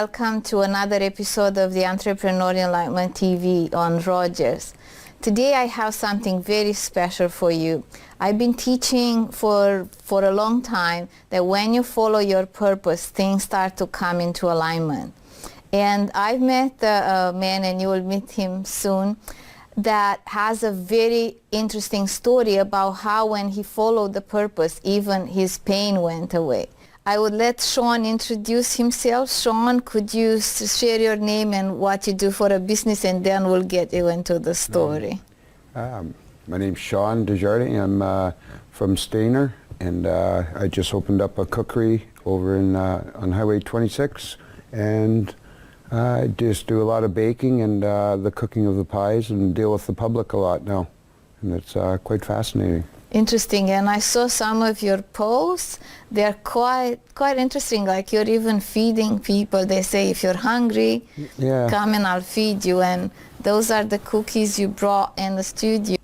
welcome to another episode of the Entrepreneurial Enlightenment TV on Rogers. Today I have something very special for you. I've been teaching for a long time that when you follow your purpose, things start to come into alignment. And I've met a man, and you will meet him soon, that has a very interesting story about how when he followed the purpose, even his pain went away. I would let Shawn introduce himself. Shawn, could you share your name and what you do for a business, and then we'll get you into the story. My name's Shawn Desjardins. I'm from Stayner, and I just opened up a cookery over on Highway 26, and I just do a lot of baking and the cooking of the pies and deal with the public a lot now, and it's quite fascinating. Interesting, and I saw some of your posts. They're quite interesting, like you're even feeding people. They say if you're hungry, come and I'll feed you, and those are the cookies you brought in the studio.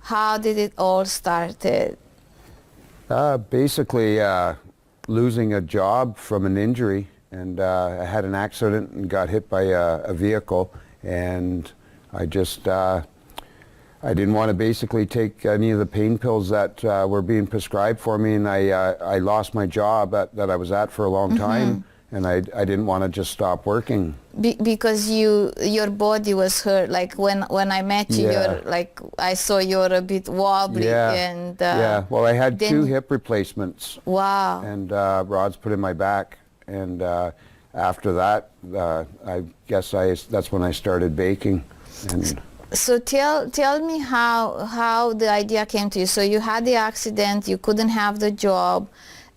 How did it all started? Basically losing a job from an injury, and I had an accident and got hit by a vehicle, and I just I didn't want to basically take any of the pain pills that were being prescribed for me, and I lost my job that I was at for a long time, and I didn't want to just stop working. Because your body was hurt. Like when I met you, you're like, I saw you're a bit wobbly. And well, I had 2 hip replacements. Wow. And rods put in my back, and after that, I guess that's when I started baking. And so tell me how the idea came to you. So you had the accident, you couldn't have the job,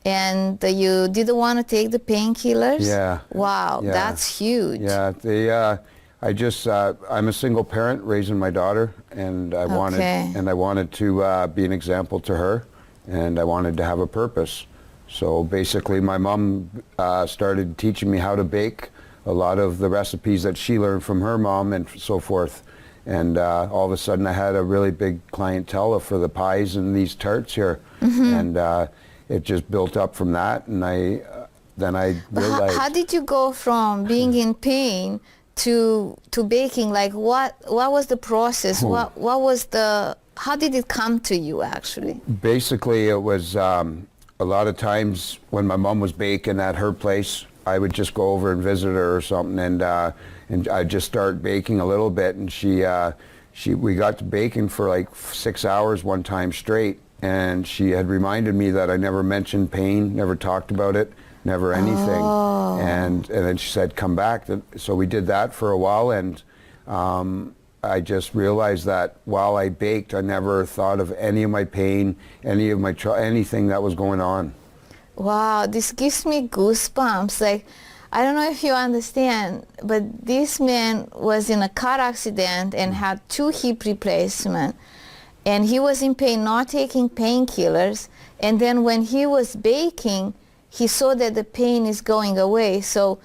and you didn't want to take the painkillers? Yeah. Wow, that's huge. Yeah, I'm a single parent raising my daughter, and I wanted to be an example to her, and I wanted to have a purpose. So basically my mom started teaching me how to bake, a lot of the recipes that she learned from her mom and so forth. And all of a sudden I had a really big clientele for the pies and these tarts here. And it just built up from that, and then I realized... How did you go from being in pain to baking? Like what was the process? How did it come to you actually? Basically it was a lot of times when my mom was baking at her place, I would just go over and visit her or something, and I'd just start baking a little bit, and we got to baking for like 6 hours one time straight, and she had reminded me that I never mentioned pain, never talked about it, never anything. And then she said, come back. So we did that for a while, and I just realized that while I baked, I never thought of any of my pain, any of my anything that was going on. Wow, this gives me goosebumps. Like, I don't know if you understand, but this man was in a car accident and had 2 hip replacements, and he was in pain, not taking painkillers, and then when he was baking, he saw that the pain is going away. So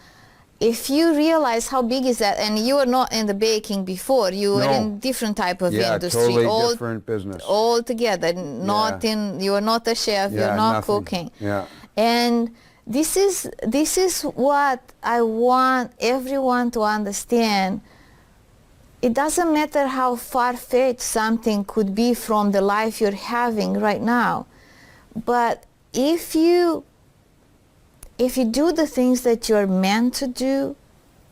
if you realize how big is that, and you were not in the baking before, you were in different type of industry. Totally different business. All together, you are not a chef, you're not cooking. Yeah. And this is what I want everyone to understand. It doesn't matter how far-fetched something could be from the life you're having right now, but if you do the things that you're meant to do,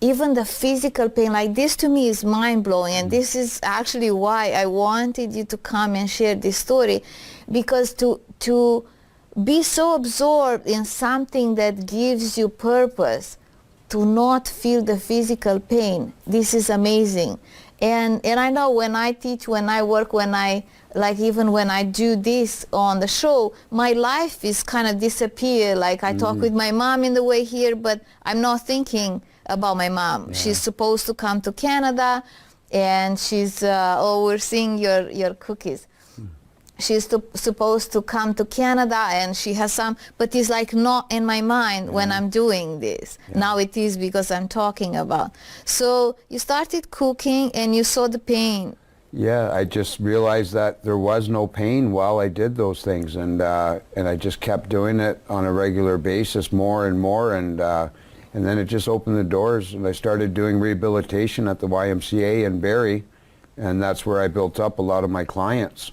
even the physical pain, like this to me is mind-blowing, and this is actually why I wanted you to come and share this story, because to be so absorbed in something that gives you purpose, to not feel the physical pain, this is amazing. And I know when I teach, when I work, even when I do this on the show, my life is kind of disappear. Like I talk with my mom in the way here, but I'm not thinking about my mom. Yeah. She's supposed to come to Canada, and she's overseeing your cookies. She's supposed to come to Canada, and she has some, but it's like not in my mind when I'm doing this. Now it is, because I'm talking about. So you started cooking and you saw the pain. Yeah, I just realized that there was no pain while I did those things, and I just kept doing it on a regular basis, more and more, and And then it just opened the doors, and I started doing rehabilitation at the YMCA in Barrie, and that's where I built up a lot of my clients.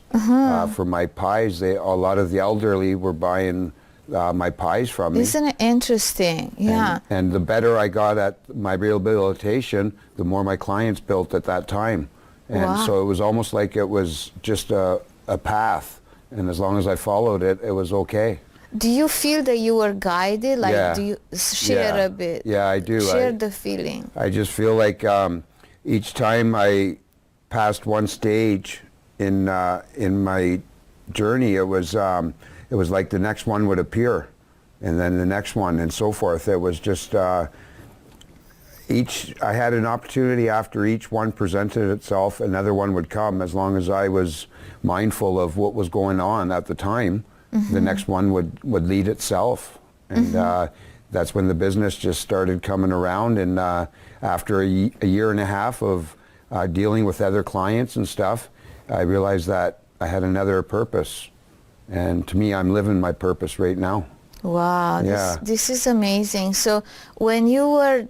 For my pies, a lot of the elderly were buying my pies from me. Isn't it interesting? Yeah. And the better I got at my rehabilitation, the more my clients built at that time. And Wow. so it was almost like it was just a path, and as long as I followed it, it was okay. Do you feel that you were guided? Like, Yeah. do you share Yeah. a bit? Yeah, I do. Share the feeling. I just feel like each time I passed one stage in my journey, it was like the next one would appear, and then the next one, and so forth. It was just I had an opportunity after each one presented itself, another one would come, as long as I was mindful of what was going on at the time. The next one would lead itself, and that's when the business just started coming around. And after a year and a half of dealing with other clients and stuff, I realized that I had another purpose, and to me, I'm living my purpose right now. Wow, Yeah. this is amazing. So when you were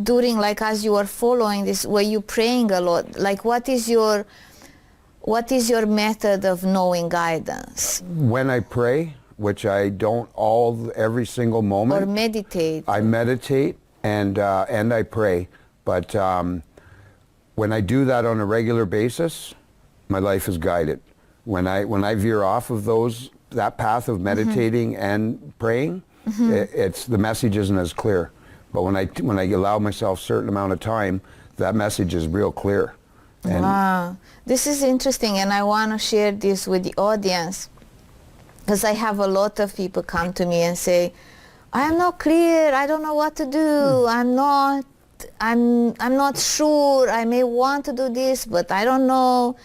doing, like, as you were following this, were you praying a lot? Like, what is your method of knowing guidance? When I pray, which I don't every single moment, Or meditate? I meditate and I pray. But when I do that on a regular basis, my life is guided. When I veer off of that path of meditating and praying, it's the message isn't as clear. But when I allow myself a certain amount of time, that message is real clear. And wow, this is interesting, and I want to share this with the audience, because I have a lot of people come to me and say, I am not clear, I don't know what to do, I'm not sure, I may want to do this, but I don't know.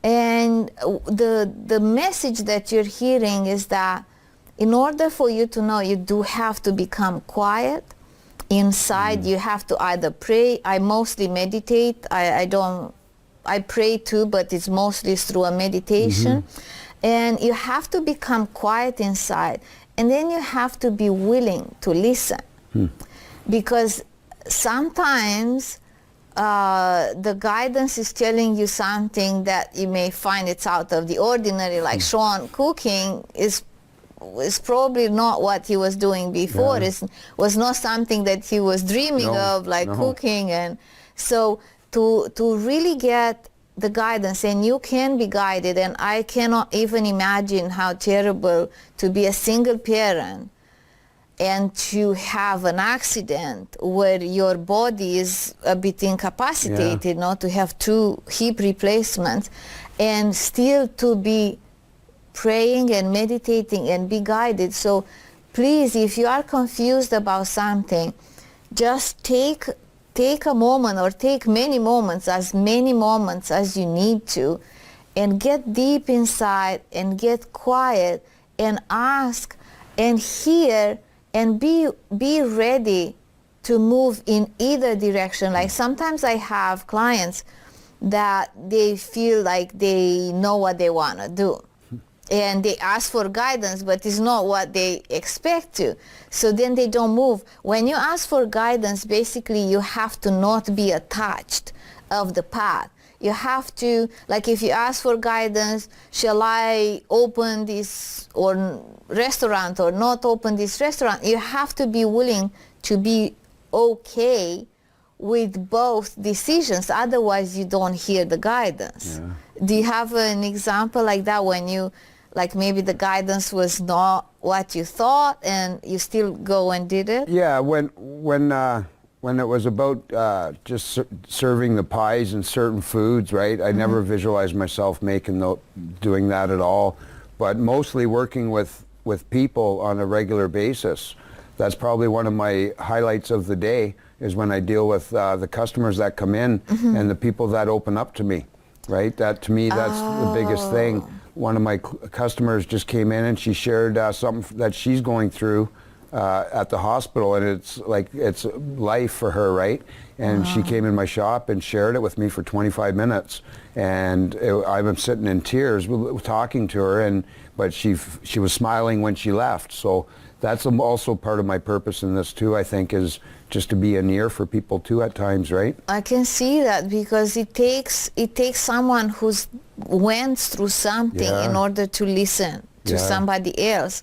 And the message that you're hearing is that in order for you to know, you do have to become quiet inside. You have to either pray. I mostly meditate. I pray too, but it's mostly through a meditation. And you have to become quiet inside. And then you have to be willing to listen. Because sometimes the guidance is telling you something that you may find it's out of the ordinary, like Shawn cooking is probably not what he was doing before. Yeah. It was not something that he was dreaming of, like cooking. And so to really get the guidance, and you can be guided, and I cannot even imagine how terrible to be a single parent and to have an accident where your body is a bit incapacitated, not to have 2 hip replacements, and still to be praying and meditating and be guided. So please, if you are confused about something, just take a moment, or take many moments as you need to, and get deep inside and get quiet and ask and hear and be ready to move in either direction. Like sometimes I have clients that they feel like they know what they want to do, and they ask for guidance, but it's not what they expect to. So then they don't move. When you ask for guidance, basically you have to not be attached of the path. You have to, like if you ask for guidance, shall I open this or restaurant or not open this restaurant? You have to be willing to be okay with both decisions, otherwise you don't hear the guidance. Yeah. Do you have an example like that, when you, like maybe the guidance was not what you thought and you still go and did it? Yeah, when it was about just serving the pies and certain foods, right? I never visualized myself doing that at all, but mostly working with people on a regular basis. That's probably one of my highlights of the day, is when I deal with the customers that come in and the people that open up to me, right? That, to me, that's the biggest thing. One of my customers just came in and she shared something that she's going through at the hospital, and it's life for her, right? And she came in my shop and shared it with me for 25 minutes, and I'm sitting in tears talking to her, but she was smiling when she left. So that's also part of my purpose in this too, I think, is just to be an ear for people too at times, right? I can see that, because it takes someone who's went through something in Yeah. order to listen to Yeah. somebody else.